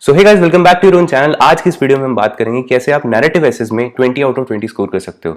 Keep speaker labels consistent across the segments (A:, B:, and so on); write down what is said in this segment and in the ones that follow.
A: So hey guys, welcome back to your own channel. आज की इस वीडियो में हम बात करेंगे कैसे आप नैरेटिव एसेस में 20 आउट ऑफ 20 स्कोर कर सकते हो।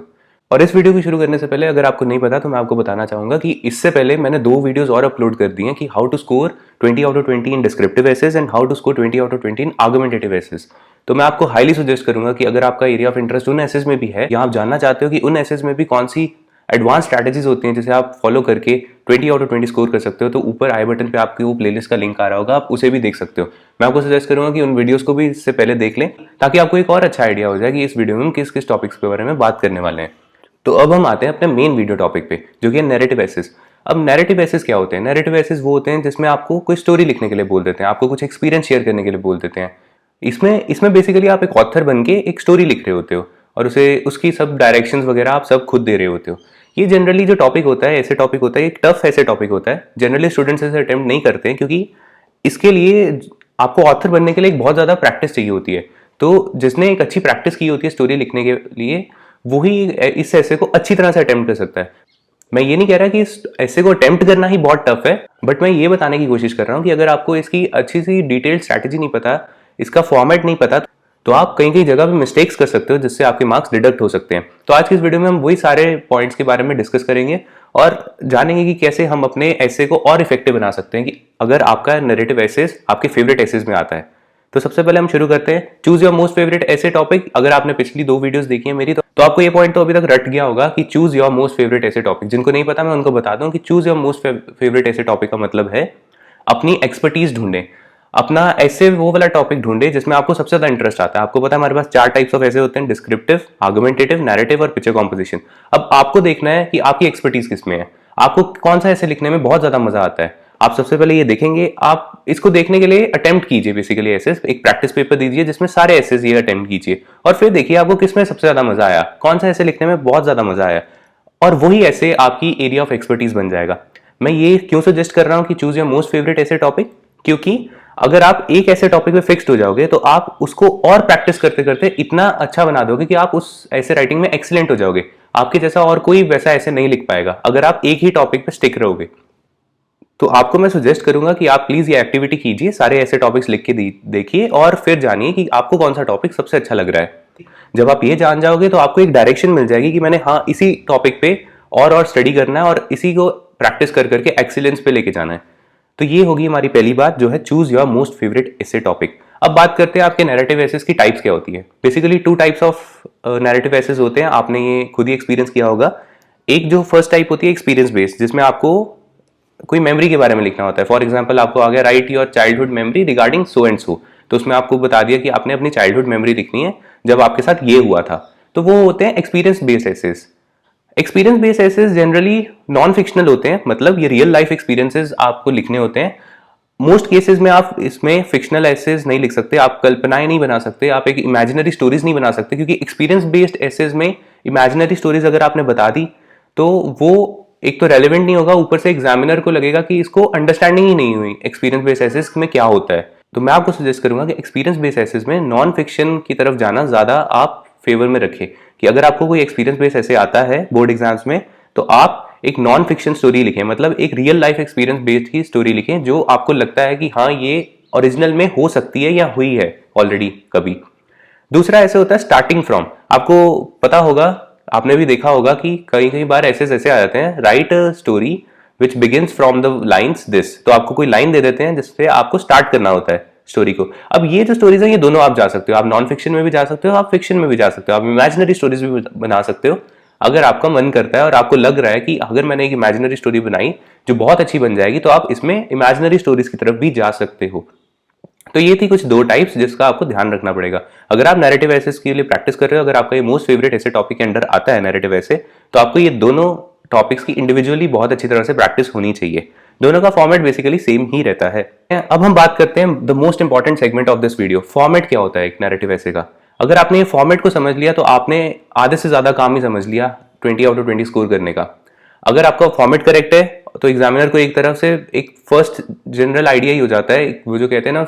A: और इस वीडियो को शुरू करने से पहले अगर आपको नहीं पता तो मैं आपको बताना चाहूंगा कि इससे पहले मैंने 2 वीडियोस और अपलोड कर दिए हैं कि how to score 20 out of 20 in descriptive essays and how to score 20 out of 20 in argumentative essays. तो मैं आपको हाईली सजेस्ट करूंगा कि अगर आपका एरिया ऑफ इंटरेस्ट उन एसेस में भी है या आप जानना चाहते हो कि उन एसेस में भी कौन सी एडवांस स्ट्रैटेजीज होती हैं जिसे आप फॉलो करके 20 आउट ऑफ 20 स्कोर कर सकते हो, तो ऊपर आई बटन पे आपकी वो प्लेलिस्ट का लिंक आ रहा होगा, आप उसे भी देख सकते हो। मैं आपको सजेस्ट करूंगा कि उन वीडियोस को भी इससे पहले देख लें ताकि आपको एक और अच्छा आइडिया हो जाए कि इस वीडियो में हम किस किस टॉपिक्स के बारे में बात करने वाले हैं। तो अब हम आते हैं अपने मेन वीडियो टॉपिक पे, जो कि है नैरेटिव एसेस। अब नैरेटिव एसेस क्या होते हैं? नैरेटिव एसेस वो होते हैं जिसमें आपको कोई स्टोरी लिखने के लिए बोल देते हैं, आपको कुछ एक्सपीरियंस शेयर करने के लिए बोल देते हैं। इसमें बेसिकली आप एक ऑथर बन के एक स्टोरी लिख रहे होते हो और उसे उसकी सब डायरेक्शंस वगैरह आप सब खुद दे रहे होते हो। ये जनरली जो टॉपिक होता है, ऐसे टॉपिक होता है, एक टफ ऐसे टॉपिक होता है। जनरली स्टूडेंट्स ऐसे अटेम्प्ट नहीं करते हैं क्योंकि इसके लिए आपको ऑथर बनने के लिए एक बहुत ज़्यादा प्रैक्टिस चाहिए होती है। तो जिसने एक अच्छी प्रैक्टिस की होती है स्टोरी लिखने के लिए, वही इस ऐसे को अच्छी तरह से अटेम्प्ट कर सकता है। मैं ये नहीं कह रहा कि इस ऐसे को अटेम्प्ट करना ही बहुत टफ है, बट मैं ये बताने की कोशिश कर रहा हूँ कि अगर आपको इसकी अच्छी सी डिटेल्ड स्ट्रैटेजी नहीं पता, इसका फॉर्मेट नहीं पता, तो आप कहीं कहीं जगह पे मिस्टेक्स कर सकते हो जिससे आपके मार्क्स डिडक्ट हो सकते हैं। तो आज की इस वीडियो में हम वही सारे पॉइंट्स के बारे में डिस्कस करेंगे और जानेंगे कि कैसे हम अपने ऐसे को और इफेक्टिव बना सकते हैं कि अगर आपका नैरेटिव एसेस आपके फेवरेट एसेस में आता है। तो सबसे पहले हम शुरू करते हैं, चूज योर मोस्ट फेवरेट ऐसे टॉपिक। अगर आपने पिछली 2 वीडियोस देखी है मेरी, तो आपको ये पॉइंट तो अभी तक रट गया होगा कि चूज योर मोस्ट फेवरेट ऐसे टॉपिक। जिनको नहीं पता मैं उनको बता दूं कि चूज योर मोस्ट फेवरेट ऐसे टॉपिक का मतलब है अपनी एक्सपर्टीज ढूंढें, अपना ऐसे वो वाला टॉपिक ढूंढे जिसमें आपको सबसे ज्यादा इंटरेस्ट आता है। आपको पता है हमारे पास 4 टाइप्स ऑफ ऐसे होते हैं, डिस्क्रिप्टिव, आर्गुमेंटेटिव, नैरेटिव और पिक्चर कॉम्पोजिशन। अब आपको देखना है कि आपकी एक्सपर्टीज किसमें है, आपको कौन सा ऐसे लिखने में बहुत ज्यादा मजा आता है। आप सबसे पहले ये देखेंगे, आप इसको देखने के लिए अटेम्प्ट कीजिए, बेसिकली ऐसे एक प्रैक्टिस पेपर दीजिए जिसमें सारे ऐसे ये अटेम्प्ट कीजिए और फिर देखिए आपको किसमें सबसे ज्यादा मजा आया, कौन सा ऐसे लिखने में बहुत ज्यादा मजा आया, और वही ऐसे आपकी एरिया ऑफ एक्सपर्टीज बन जाएगा। मैं ये क्यों सजेस्ट कर रहा हूं कि चूज योर मोस्ट फेवरेट ऐसे टॉपिक, क्योंकि अगर आप एक ऐसे टॉपिक पे फिक्स्ड हो जाओगे तो आप उसको और प्रैक्टिस करते करते इतना अच्छा बना दोगे कि आप उस ऐसे राइटिंग में एक्सीलेंट हो जाओगे। आपके जैसा और कोई वैसा ऐसे नहीं लिख पाएगा अगर आप एक ही टॉपिक पे स्टिक रहोगे। तो आपको मैं सजेस्ट करूंगा कि आप प्लीज ये एक्टिविटी कीजिए, सारे ऐसे टॉपिक्स लिख के देखिए और फिर जानिए कि आपको कौन सा टॉपिक सबसे अच्छा लग रहा है। जब आप ये जान जाओगे तो आपको एक डायरेक्शन मिल जाएगी कि मैंने हाँ इसी टॉपिक पे और स्टडी करना है और इसी को प्रैक्टिस कर करके एक्सीलेंस पे लेके जाना है। तो ये होगी हमारी पहली बात, जो है choose your most favourite essay topic. अब बात करते हैं आपके नैरेटिव एसेस की टाइप्स क्या होती है। Basically 2 types of narrative essays होते हैं, आपने ये खुद ही एक्सपीरियंस किया होगा। एक जो फर्स्ट टाइप होती है एक्सपीरियंस बेस्ड, जिसमें आपको कोई मेमोरी के बारे में लिखना होता है। फॉर एग्जाम्पल आपको आ गया right your childhood memory regarding so and so, तो उसमें आपको बता दिया कि आपने अपनी चाइल्डहुड मेमोरी लिखनी है जब आपके साथ ये हुआ था। तो वो होते हैं experience based essays. Experience based essays generally non fictional होते हैं, मतलब ये रियल लाइफ एक्सपीरियंसेस आपको लिखने होते हैं। मोस्ट केसेस में आप इसमें फिक्शनल एसेस नहीं लिख सकते, आप कल्पनाएं नहीं बना सकते, आप एक इमेजिनरी स्टोरीज नहीं बना सकते, क्योंकि एक्सपीरियंस बेस्ड एसेस में इमेजिनरी स्टोरीज अगर आपने बता दी तो वो एक तो रेलेवेंट नहीं होगा, ऊपर से एग्जामिनर को लगेगा कि इसको अंडरस्टैंडिंग ही नहीं हुई एक्सपीरियंस बेस्ड एसेस में क्या होता है। तो मैं आपको सजेस्ट करूंगा कि एक्सपीरियंस बेस्ड एसेस में नॉन फिक्शन की तरफ जाना ज्यादा आप फेवर में रखें, कि अगर आपको कोई एक्सपीरियंस बेस्ड ऐसे आता है बोर्ड एग्जाम्स में तो आप एक नॉन फिक्शन स्टोरी लिखें, मतलब एक रियल लाइफ एक्सपीरियंस बेस्ड की स्टोरी लिखें जो आपको लगता है कि हाँ ये ओरिजिनल में हो सकती है या हुई है ऑलरेडी कभी। दूसरा ऐसे होता है स्टार्टिंग फ्रॉम। आपको पता होगा, आपने भी देखा होगा कि कई कई बार ऐसे आ जाते हैं, right a story which begins from the lines this. तो आपको कोई लाइन दे देते हैं जिससे आपको स्टार्ट करना होता है स्टोरी को। अब ये जो स्टोरीज है ये दोनों आप जा सकते हो, आप नॉन फिक्शन में भी जा सकते हो, आप फिक्शन में भी जा सकते हो, आप इमेजिनरी स्टोरीज भी बना सकते हो अगर आपका मन करता है और आपको लग रहा है कि अगर मैंने एक इमेजिनरी स्टोरी बनाई जो बहुत अच्छी बन जाएगी तो आप इसमें इमेजिनरी स्टोरीज की तरफ भी जा सकते हो। तो ये थी कुछ 2 टाइप्स जिसका आपको ध्यान रखना पड़ेगा अगर आप नैरेटिव एसेस के लिए प्रैक्टिस कर रहे हो। अगर आपका ये मोस्ट फेवरेट ऐसे टॉपिक के अंडर आता है नैरेटिव एसे, तो आपको ये दोनों टॉपिक्स की इंडिविजुअली बहुत अच्छी तरह से प्रैक्टिस होनी चाहिए। दोनों का फॉर्मेट बेसिकली सेम ही रहता है। अब हम बात करते हैं the most important segment of this video, format क्या होता है एक नैरेटिव एसे का। अगर आपने ये फॉर्मेट को समझ लिया तो आपने आधे से ज्यादा काम ही समझ लिया 20 आउट ऑफ 20 स्कोर करने का। अगर आपका फॉर्मेट करेक्ट है तो एग्जामिनर को एक तरफ से एक फर्स्ट जनरल आइडिया ही हो जाता है, वो जो कहते हैं ना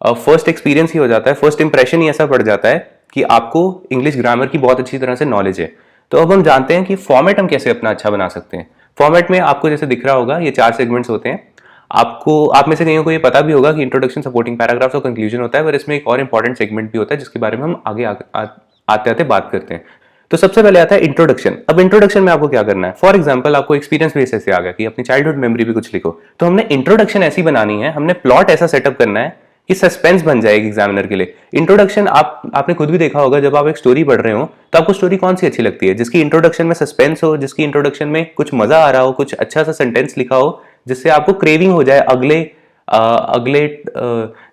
A: फर्स्ट एक्सपीरियंस ही हो जाता है, फर्स्ट इंप्रेशन ही ऐसा पड़ जाता है कि आपको इंग्लिश ग्रामर की बहुत अच्छी तरह से नॉलेज है। तो अब हम जानते हैं कि फॉर्मेट हम कैसे अपना अच्छा बना सकते हैं। फॉर्मेट में आपको जैसे दिख रहा होगा ये 4 सेगमेंट्स होते हैं। आप में से कईयों को ये पता भी होगा कि इंट्रोडक्शन, सपोर्टिंग पैराग्राफ्स और कंक्लूजन होता है, पर इसमें एक और इंपॉर्टेंट सेगमेंट भी होता है जिसके बारे में हम आगे आते आते बात करते हैं। तो सबसे पहले आता है इंट्रोडक्शन। अब इंट्रोडक्शन में आपको क्या करना है, फॉर एग्जाम्पल आपको एक्सपीरियंस बेस ऐसे आ गया कि अपनी चाइल्डहुड मेमोरी भी कुछ लिखो, तो हमने इंट्रोडक्शन ऐसी बनानी है, हमने प्लॉट ऐसा सेटअप करना है कि सस्पेंस बन जाए एग्जामिनर के लिए। इंट्रोडक्शन आपने खुद भी देखा होगा, जब आप एक स्टोरी पढ़ रहे हो तो आपको स्टोरी कौन सी अच्छी लगती है, जिसकी इंट्रोडक्शन में सस्पेंस हो, जिसकी इंट्रोडक्शन में कुछ मजा आ रहा हो, कुछ अच्छा सा सेंटेंस लिखा हो जिससे आपको क्रेविंग हो जाए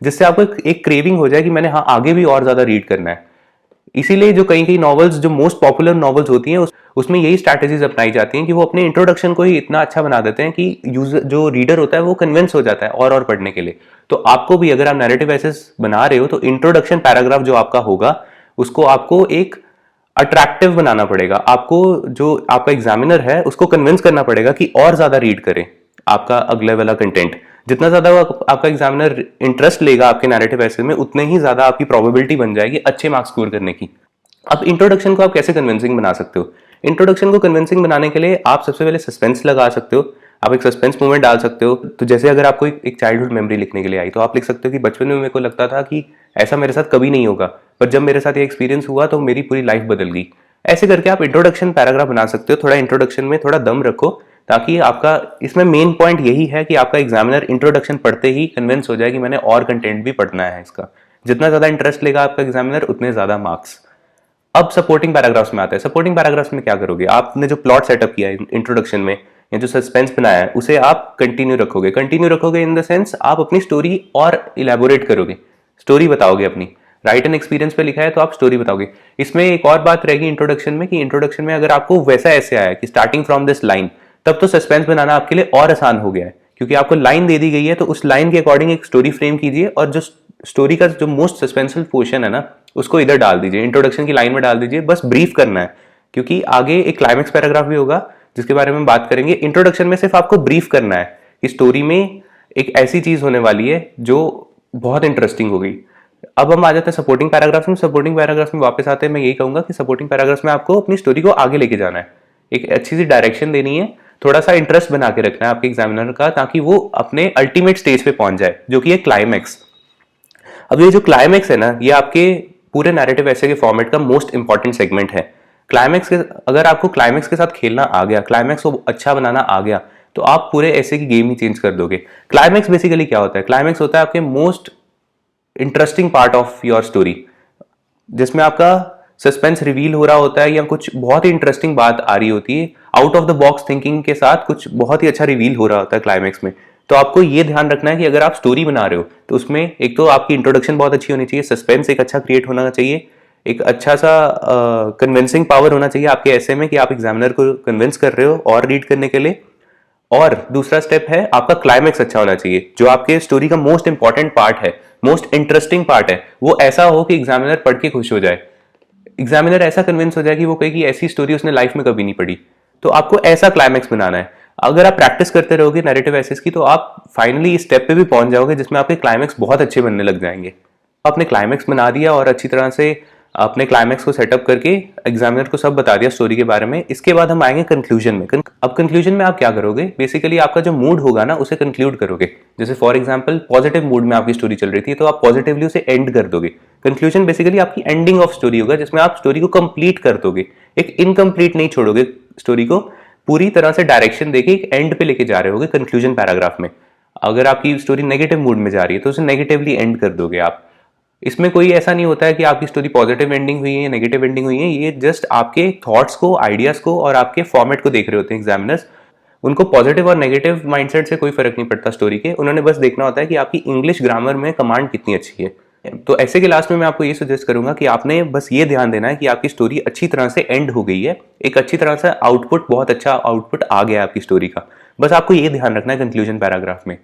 A: जिससे आपको एक क्रेविंग हो जाए कि मैंने हाँ आगे भी और ज्यादा रीड करना है। इसीलिए जो कई कई नॉवेल्स, जो मोस्ट पॉपुलर नॉवेल्स होती हैं, उसमें यही स्ट्रैटेजीज अपनाई जाती हैं कि वो अपने इंट्रोडक्शन को ही इतना अच्छा बना देते हैं कि यूजर, जो रीडर होता है, वो कन्विंस हो जाता है और पढ़ने के लिए। तो आपको भी अगर आप नैरेटिव एसेस बना रहे हो तो इंट्रोडक्शन पैराग्राफ जो आपका होगा उसको आपको एक अट्रैक्टिव बनाना पड़ेगा। आपको जो आपका एग्जामिनर है उसको कन्विंस करना पड़ेगा कि और ज्यादा रीड करें आपका अगले वाला कंटेंट। जितना ज्यादा आपका एग्जामिनर इंटरेस्ट लेगा आपके नैरेटिव एसेस में, उतने ही ज्यादा आपकी प्रोबेबिलिटी बन जाएगी अच्छे मार्क्स स्कोर करने की। अब इंट्रोडक्शन को आप कैसे कन्विंसिंग बना सकते हो? इंट्रोडक्शन को कन्विंसिंग बनाने के लिए आप सबसे पहले सस्पेंस लगा सकते हो, आप एक सस्पेंस मूवमेंट डाल सकते हो। तो जैसे अगर आपको एक चाइल्डहुड मेमोरी लिखने के लिए आई, तो आप लिख सकते हो कि बचपन में मेरे को लगता था कि ऐसा मेरे साथ कभी नहीं होगा, पर जब मेरे साथ ये एक्सपीरियंस हुआ तो मेरी पूरी लाइफ बदल गई। ऐसे करके आप इंट्रोडक्शन पैराग्राफ बना सकते हो। थोड़ा इंट्रोडक्शन में थोड़ा दम रखो, ताकि आपका, इसमें मेन पॉइंट यही है कि आपका एग्जामिनर इंट्रोडक्शन पढ़ते ही कन्विंस हो जाए कि मैंने और कंटेंट भी पढ़ना है इसका। जितना ज्यादा इंटरेस्ट लेगा आपका एग्जामिनर, उतने ज्यादा मार्क्स। अब सपोर्टिंग पैराग्राफ्स में आता है। सपोर्टिंग पैराग्राफ्स में क्या करोगे, आपने जो प्लॉट सेटअप किया है इंट्रोडक्शन में, या जो सस्पेंस बनाया है, उसे आप कंटिन्यू रखोगे इन द सेंस आप अपनी स्टोरी और इलेबोरेट करोगे, स्टोरी बताओगे अपनी। राइट एंड एक्सपीरियंस पे लिखा है तो आप स्टोरी बताओगे। इसमें एक और बात रहेगी इंट्रोडक्शन में, कि इंट्रोडक्शन में अगर आपको वैसा ऐसे आया कि स्टार्टिंग फ्रॉम दिस लाइन, तब तो सस्पेंस बनाना आपके लिए और आसान हो गया है, क्योंकि आपको लाइन दे दी गई है, तो उस लाइन के अकॉर्डिंग एक स्टोरी फ्रेम कीजिए, और जो स्टोरी का जो मोस्ट सस्पेंसफुल पोर्शन है ना, उसको इधर डाल दीजिए, इंट्रोडक्शन की लाइन में डाल दीजिए। बस ब्रीफ करना है, क्योंकि आगे एक क्लाइमेक्स पैराग्राफ भी होगा जिसके बारे में बात करेंगे। इंट्रोडक्शन में सिर्फ आपको ब्रीफ करना है कि स्टोरी में एक ऐसी चीज होने वाली है जो बहुत इंटरेस्टिंग होगी। अब हम आ जाते हैं सपोर्टिंग पैराग्राफ में। सपोर्टिंग पैराग्राफ में वापस आते हैं, मैं यही कहूंगा कि सपोर्टिंग पैराग्राफ में आपको अपनी स्टोरी को आगे लेके जाना है, एक अच्छी सी डायरेक्शन देनी है, थोड़ा सा इंटरेस्ट बना के रखना है आपके एग्जामिनर का, ताकि वो अपने अल्टीमेट स्टेज पे पहुंच जाए, जो कि है क्लाइमैक्स। अब ये जो क्लाइमैक्स है ना, ये आपके पूरे नैरेटिव ऐसे के फॉर्मेट का मोस्ट इंपॉर्टेंट सेगमेंट है। क्लाइमैक्स के, अगर आपको क्लाइमैक्स के साथ खेलना आ गया, क्लाइमैक्स को अच्छा बनाना आ गया, तो आप पूरे ऐसे की गेम ही चेंज कर दोगे। क्लाइमैक्स बेसिकली क्या होता है? क्लाइमैक्स होता है आपके most interesting part of your story, जिसमें आपका सस्पेंस रिवील हो रहा होता है, या कुछ बहुत ही इंटरेस्टिंग बात आ रही होती है, out of the box thinking के साथ कुछ बहुत ही अच्छा रिवील हो रहा होता है क्लाइमैक्स में। तो आपको ये ध्यान रखना है कि अगर आप स्टोरी बना रहे हो तो उसमें एक तो आपकी इंट्रोडक्शन बहुत अच्छी होनी चाहिए, सस्पेंस एक अच्छा क्रिएट होना चाहिए, एक अच्छा सा कन्विंसिंग पावर होना चाहिए आपके ऐसे में कि आप एग्जामिनर को कन्विंस कर रहे हो और रीड करने के लिए। और दूसरा स्टेप है, आपका क्लाइमैक्स अच्छा होना चाहिए, जो आपके स्टोरी का मोस्ट इंपॉर्टेंट पार्ट है, मोस्ट इंटरेस्टिंग पार्ट है, वो ऐसा हो कि एग्जामिनर पढ़ के खुश हो जाए, एग्जामिनर ऐसा कन्विंस हो जाए कि वो कहे कि ऐसी स्टोरी उसने लाइफ में कभी नहीं पढ़ी। तो आपको ऐसा क्लाइमैक्स बनाना है। अगर आप प्रैक्टिस करते रहोगे नैरेटिव एसेस की, तो आप फाइनली इस स्टेप पे भी पहुंच जाओगे जिसमें आपके क्लाइमैक्स बहुत अच्छे बनने लग जाएंगे। आपने क्लाइमैक्स बना दिया और अच्छी तरह से अपने क्लाइमैक्स को सेटअप करके एग्जामिनर को सब बता दिया स्टोरी के बारे में। इसके बाद हम आएंगे कंक्लूजन में। अब कंक्लूजन में आप क्या करोगे? बेसिकली आपका जो मूड होगा ना, उसे कंक्लूड करोगे। जैसे फॉर एग्जांपल पॉजिटिव मूड में आपकी स्टोरी चल रही थी, तो आप पॉजिटिवली उसे एंड कर दोगे। कंक्लूजन बेसिकली आपकी एंडिंग ऑफ स्टोरी होगा, जिसमें आप स्टोरी को कंप्लीट कर दोगे, एक इनकम्प्लीट नहीं छोड़ोगे स्टोरी को, पूरी तरह से डायरेक्शन देके एक एंड पे लेके जा रहे होगे कंक्लूजन पैराग्राफ में। अगर आपकी स्टोरी नेगेटिव मूड में जा रही है तो उसे नेगेटिवली एंड कर दोगे आप। इसमें कोई ऐसा नहीं होता है कि आपकी स्टोरी पॉजिटिव एंडिंग हुई है या नेगेटिव एंडिंग हुई है, ये जस्ट आपके थॉट्स को, आइडियाज को और आपके फॉर्मेट को देख रहे होते हैं एग्जामिनर्स। उनको पॉजिटिव और नेगेटिव माइंडसेट से कोई फर्क नहीं पड़ता स्टोरी के, उन्होंने बस देखना होता है कि आपकी इंग्लिश ग्रामर में कमांड कितनी अच्छी है। तो ऐसे के लास्ट में मैं आपको ये सजेस्ट करूंगा कि आपने बस ये ध्यान देना है कि आपकी स्टोरी अच्छी तरह से एंड हो गई है, एक अच्छी तरह से आउटपुट, बहुत अच्छा आउटपुट आ गया आपकी स्टोरी का। बस आपको ये ध्यान रखना है कंक्लूजन पैराग्राफ में।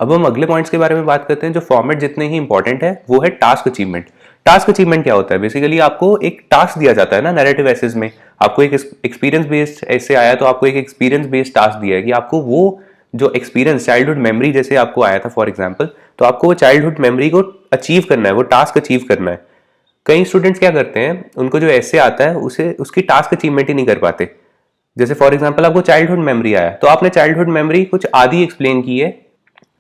A: अब हम अगले पॉइंट्स के बारे में बात करते हैं, जो फॉर्मेट जितने ही इंपॉर्टेंट है, वो है टास्क अचीवमेंट। टास्क अचीवमेंट क्या होता है? बेसिकली आपको एक टास्क दिया जाता है ना नैरेटिव एसेस में। आपको एक एक्सपीरियंस बेस्ड ऐसे आया, तो आपको एक एक्सपीरियंस बेस्ड टास्क दिया है कि आपको वो जो एक्सपीरियंस, चाइल्डहुड मेमोरी जैसे आपको आया था फॉर एग्जाम्पल, तो आपको वो चाइल्डहुड मेमोरी को अचीव करना है, वो टास्क अचीव करना है। कई स्टूडेंट्स क्या करते हैं, उनको जो ऐसे आता है उसे उसकी टास्क अचीवमेंट ही नहीं कर पाते। जैसे फॉर एग्जाम्पल आपको चाइल्डहुड मेमोरी आया, तो आपने चाइल्डहुड मेमोरी कुछ आधी एक्सप्लेन की है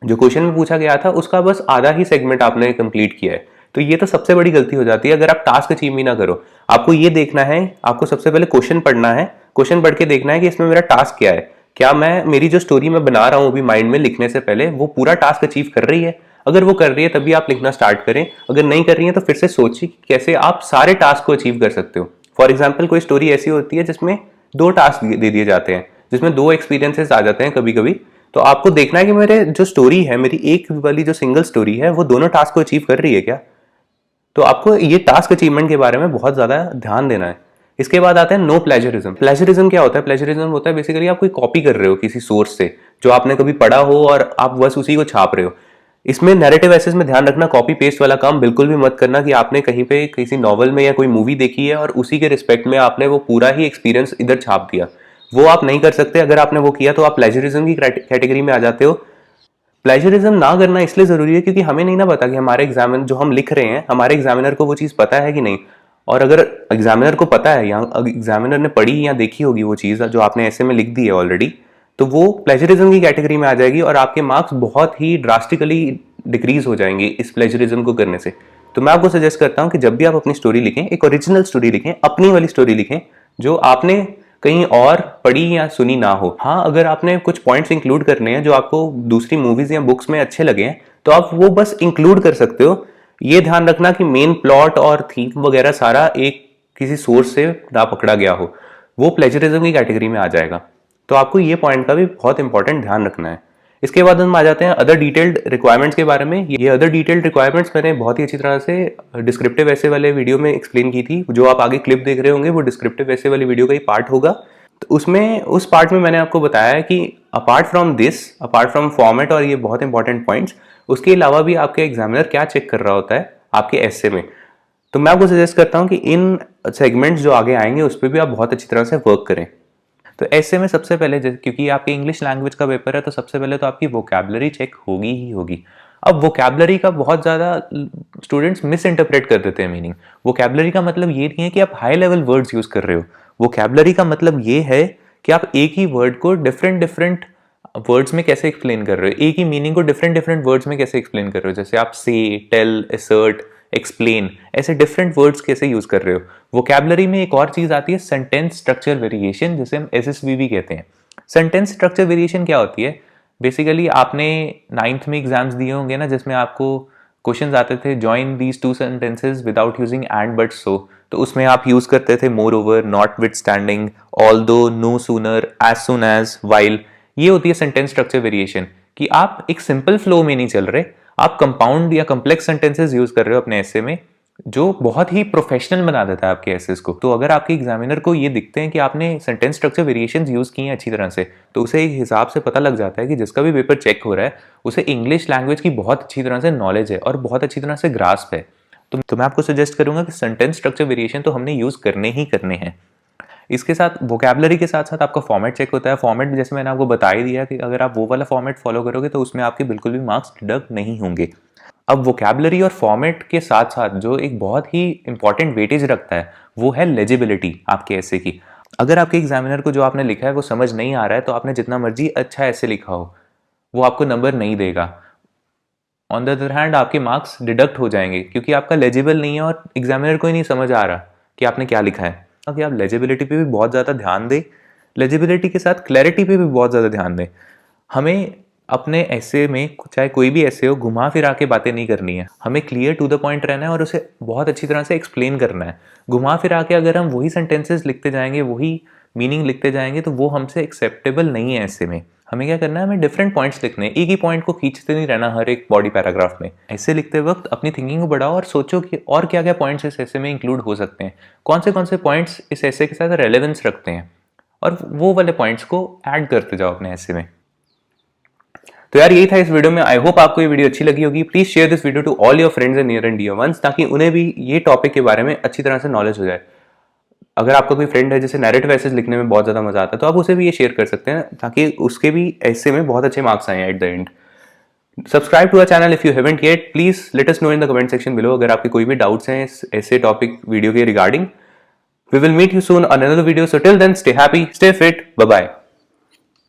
A: जो क्वेश्चन में पूछा गया था उसका बस आधा ही सेगमेंट आपने कंप्लीट किया है। तो ये तो सबसे बड़ी गलती हो जाती है अगर आप टास्क अचीव भी ना करो। आपको ये देखना है, आपको सबसे पहले क्वेश्चन पढ़ना है, क्वेश्चन पढ़ के देखना है कि इसमें मेरा टास्क क्या है, क्या मैं मेरी जो स्टोरी मैं बना रहा हूं अभी माइंड में लिखने से पहले वो पूरा टास्क अचीव कर रही है। अगर वो कर रही है तभी आप लिखना स्टार्ट करें, अगर नहीं कर रही है तो फिर से सोचिए कि कैसे आप सारे टास्क को अचीव कर सकते हो। फॉर एग्जाम्पल कोई स्टोरी ऐसी होती है जिसमें 2 टास्क दे दिए जाते हैं, जिसमें 2 एक्सपीरियंसेस आ जाते हैं कभी कभी। तो आपको देखना है कि मेरे जो स्टोरी है, मेरी एक वाली जो सिंगल स्टोरी है, वो दोनों टास्क को अचीव कर रही है क्या। तो आपको ये टास्क अचीवमेंट के बारे में बहुत ज्यादा ध्यान देना है। इसके बाद आता है नो प्लेजरिज्म। प्लेजरिज्म क्या होता है? प्लेजरिज्म होता है बेसिकली आप कोई कॉपी कर रहे हो किसी सोर्स से जो आपने कभी पढ़ा हो और आप बस उसी को छाप रहे हो। इसमें नैरेटिव एसेस में ध्यान रखना, कॉपी पेस्ट वाला काम बिल्कुल भी मत करना कि आपने कहीं पे किसी नॉवल में या कोई मूवी देखी है और उसी के रिस्पेक्ट में आपने वो पूरा ही एक्सपीरियंस इधर छाप दिया। वो आप नहीं कर सकते। अगर आपने वो किया तो आप प्लेजरिज्म की कैटेगरी में आ जाते हो। प्लेजरिज्म ना करना इसलिए जरूरी है क्योंकि हमें नहीं ना पता कि हमारे एग्जामिनर जो हम लिख रहे हैं, हमारे एग्जामिनर को वो चीज पता है कि नहीं। और अगर एग्जामिनर को पता है या एग्जामिनर ने पढ़ी या देखी होगी वो चीज जो आपने ऐसे में लिख दी है ऑलरेडी, तो वो प्लेजरिज्म की कैटेगरी में आ जाएगी और आपके मार्क्स बहुत ही ड्रास्टिकली डिक्रीज हो जाएंगे इस प्लेजरिज्म को करने से। तो मैं आपको सजेस्ट करता हूं कि जब भी आप अपनी स्टोरी लिखें, एक ओरिजिनल स्टोरी लिखें, अपनी वाली स्टोरी लिखें जो आपने कहीं और पढ़ी या सुनी ना हो। हाँ, अगर आपने कुछ पॉइंट्स इंक्लूड करने हैं जो आपको दूसरी मूवीज या बुक्स में अच्छे लगे हैं तो आप वो बस इंक्लूड कर सकते हो। ये ध्यान रखना कि मेन प्लॉट और थीम वगैरह सारा एक किसी सोर्स से ना पकड़ा गया हो, वो प्लेजरिज्म की कैटेगरी में आ जाएगा। तो आपको ये पॉइंट का भी बहुत इंपॉर्टेंट ध्यान रखना है। इसके बाद हम आ जाते हैं अदर डिटेल्ड रिक्वायरमेंट्स के बारे में। ये अदर डिटेल्ड रिक्वायरमेंट्स मैंने बहुत ही अच्छी तरह से डिस्क्रिप्टिव ऐसे वाले वीडियो में एक्सप्लेन की थी। जो आप आगे क्लिप देख रहे होंगे वो डिस्क्रिप्टिव ऐसे वाली वीडियो का ही पार्ट होगा। तो उसमें उस पार्ट में मैंने आपको बताया है कि अपार्ट फ्रॉम फॉर्मेट और ये बहुत इंपॉर्टेंट पॉइंट्स, उसके अलावा भी आपके एग्जामिनर क्या चेक कर रहा होता है आपके एसे में। तो मैं आपको सजेस्ट करता हूं कि इन सेगमेंट्स जो आगे आएंगे उस पर भी आप बहुत अच्छी तरह से वर्क करें। तो ऐसे में सबसे पहले, क्योंकि आपके इंग्लिश लैंग्वेज का पेपर है, तो सबसे पहले तो आपकी वोकैबुलरी चेक होगी ही होगी। अब वोकैबुलरी का बहुत ज़्यादा स्टूडेंट्स मिस इंटरप्रेट कर देते हैं मीनिंग। वोकैबुलरी का मतलब ये नहीं है कि आप हाई लेवल वर्ड्स यूज कर रहे हो। वोकैबुलरी का मतलब ये है कि आप एक ही वर्ड को डिफरेंट वर्ड्स में कैसे एक्सप्लेन कर रहे हो, एक ही मीनिंग को डिफरेंट वर्ड्स में कैसे एक्सप्लेन कर रहे हो। जैसे आप से, टेल, असर्ट, एक्सप्लेन, ऐसे डिफरेंट वर्ड्स कैसे यूज कर रहे हो। वोकैबुलरी में एक और चीज आती है सेंटेंस स्ट्रक्चर वेरिएशन, जिसे हम एसएसवी भी कहते हैं। सेंटेंस स्ट्रक्चर वेरिएशन क्या होती है? बेसिकली आपने 9th में एग्जाम्स दिए होंगे ना, जिसमें आपको क्वेश्चंस आते थे join these two sentences without using and but so. तो उसमें आप यूज करते थे moreover, notwithstanding, although, no sooner, as soon as, while. ये होती है सेंटेंस स्ट्रक्चर वेरिएशन कि आप एक सिंपल फ्लो में नहीं चल रहे, आप कंपाउंड या कॉम्प्लेक्स सेंटेंसेस यूज कर रहे हो अपने एसे में, जो बहुत ही प्रोफेशनल बना देता है आपके एसेस को। तो अगर आपके एग्जामिनर को ये दिखते हैं कि आपने सेंटेंस स्ट्रक्चर वेरिएशंस यूज किए हैं अच्छी तरह से, तो उसे एक हिसाब से पता लग जाता है कि जिसका भी पेपर चेक हो रहा है उसे इंग्लिश लैंग्वेज की बहुत अच्छी तरह से नॉलेज है और बहुत अच्छी तरह से ग्रास्प है। तो मैं आपको सजेस्ट करूंगा कि सेंटेंस स्ट्रक्चर वेरिएशन तो हमने यूज करने ही करने हैं। इसके साथ वोकैबुलरी के साथ साथ आपका फॉर्मेट चेक होता है। फॉर्मेट जैसे मैंने आपको बता ही दिया कि अगर आप वो वाला फॉर्मेट फॉलो करोगे तो उसमें आपके बिल्कुल भी मार्क्स डिडक्ट नहीं होंगे। अब वोकैबुलरी और फॉर्मेट के साथ साथ जो एक बहुत ही इंपॉर्टेंट वेटेज रखता है वो है लेजिबिलिटी आपके ऐसे की। अगर आपके एग्जामिनर को जो आपने लिखा है वो समझ नहीं आ रहा है तो आपने जितना मर्जी अच्छा ऐसे लिखा हो वो आपको नंबर नहीं देगा। ऑन द अदर हैंड आपके मार्क्स डिडक्ट हो जाएंगे क्योंकि आपका लेजिबल नहीं है और एग्जामिनर को ही नहीं समझ आ रहा कि आपने क्या लिखा है। कि आप लेजिबिलिटी पे भी बहुत ज़्यादा ध्यान दें। लेजिबिलिटी के साथ क्लैरिटी पे भी बहुत ज़्यादा ध्यान दें। हमें अपने ऐसे में, चाहे कोई भी ऐसे हो, घुमा फिरा के बातें नहीं करनी है। हमें क्लियर टू द पॉइंट रहना है और उसे बहुत अच्छी तरह से एक्सप्लेन करना है। घुमा फिरा के अगर हम वही सेंटेंसेस लिखते जाएंगे, वही मीनिंग लिखते जाएंगे, तो वो हमसे एक्सेप्टेबल नहीं है। ऐसे में हमें क्या करना है, हमें डिफरेंट पॉइंट्स लिखने हैं। एक ही पॉइंट को खींचते नहीं रहना हर एक बॉडी पैराग्राफ में। ऐसे लिखते वक्त अपनी थिंकिंग को बढ़ाओ और सोचो कि और क्या क्या पॉइंट्स इस ऐसे में इंक्लूड हो सकते हैं, कौन से पॉइंट्स इस ऐसे के साथ रेलेवेंस रखते हैं, और वो वाले पॉइंट्स को ऐड करते जाओ अपने ऐसे में। तो यार यही था इस वीडियो में। आई होप आपको ये वीडियो अच्छी लगी होगी। Please share this video to all your friends and near and dear ones, ताकि उन्हें भी ये टॉपिक के बारे में अच्छी तरह से नॉलेज हो जाए। अगर आपका कोई फ्रेंड है जिसे नैरेटिव एसेस लिखने में बहुत ज्यादा मजा आता है तो आप उसे भी ये शेयर कर सकते हैं ताकि उसके भी ऐसे में बहुत अच्छे मार्क्स आए at the end. Subscribe to our channel if you haven't yet. Please let us know in the comment section below अगर आपके कोई भी डाउट्स हैं इस ऐसे टॉपिक वीडियो के regarding. We will meet you soon on another video, so till then stay happy, stay fit, bye bye.